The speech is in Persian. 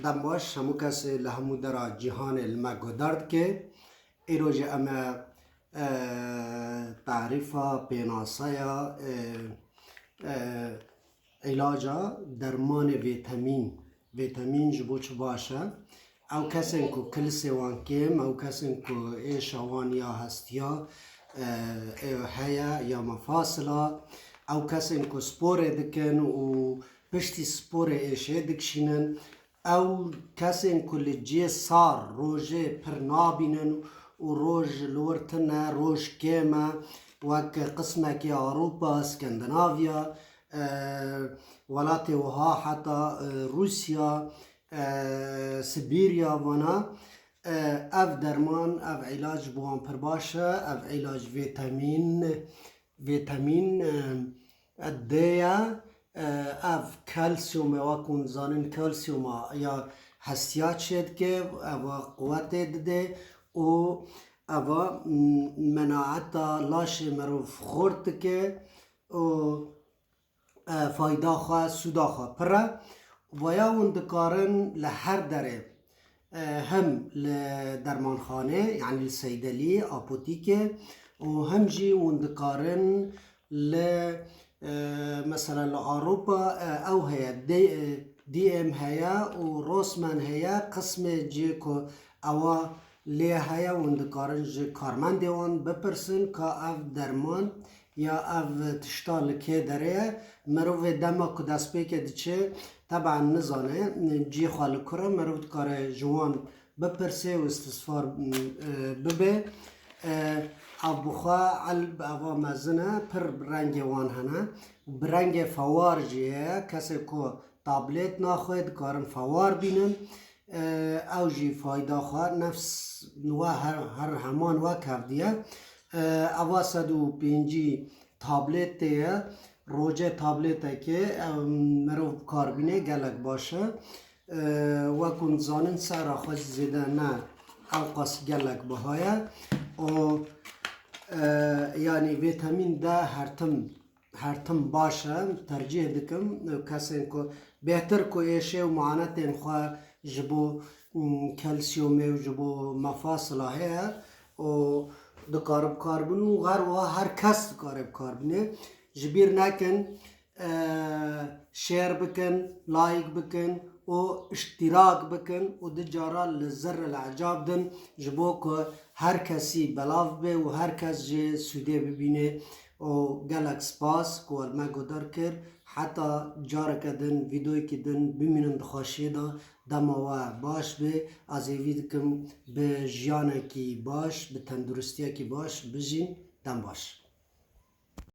دم باش همو کسی لهمو درا جهان المگو درد که ایروژ اما تعریفا پیناسایا علاجا درمان ویتامین جبو چه باشه او کسین کو کلسی وان کم او کسین کو ایشا وان یا هستیا هیا یا مفاصله او کسین کو سپور دکن و پشتی سپور ایشه دکشینن او کسین کو لجی سار روژه پر نابینن و روژ لورتنه روژ کمه وک قسمه که اروپا اسکندناویا ولات وها حتی روسیا سیبیریا وانا اف درمان اف علاج بوان پر باشه اف علاج ویتامین دیا اف کلسیوم واکون زانن کلسیوم یا هستیات شد که او قوت ده و او مناعت لاش مروف خورد که فایده خواه سودا خواه پره ویا وندکارن لهر دره هم لدرمانخانه یعنی الصیدلی آپوتیکه و هم جی وندکارن مثلا لأوروبا او هيا دي ام هيا و روسمان هيا قسم جي كو او ليه هيا وندکارن جي کارمند وان بپرسن که اف درمان یا اف تشتال که داره مروف دما که دست پیکه دیچه طبعا نزانه جی خال کرا مروف کار جوان بپرسه و استصفار ببه او بخوا علب او مزنه پر رنگ وان هنه برنگ فوار جیه کسی که تابلت ناخوید کارن فوار بینن او جی فایده خواه نفس نوه هر همان وک هفدیه اوا 105 تابلت تیه روجه تابلت که مروف کاربینه گلک باشه وکن زانن سر خوش زیده نه او قاس گلک بهایه و یعنی ویتامین ده هرتم باشه ترجیح دکم کسی که بهتر که ایشه و معانت خواه جبو کلسیومه و جبو مفاصله هیه و دکارب کاربنو غر و هر کس دکارب کاربنه جبیر نکن شیر بکن لایک بکن و اشتراک بکن و دجارا لزر العجاب دن جبو که هر کسی بلاف به و هر کس جه سوده ببینه و گلک سپاس که ما گدار کر حتی جاره کدن ویدیوی کدن ببینن دخواشی دا دماوه باش به از وید کم به جیانه کی باش به تندرستی کی باش بجین دم باش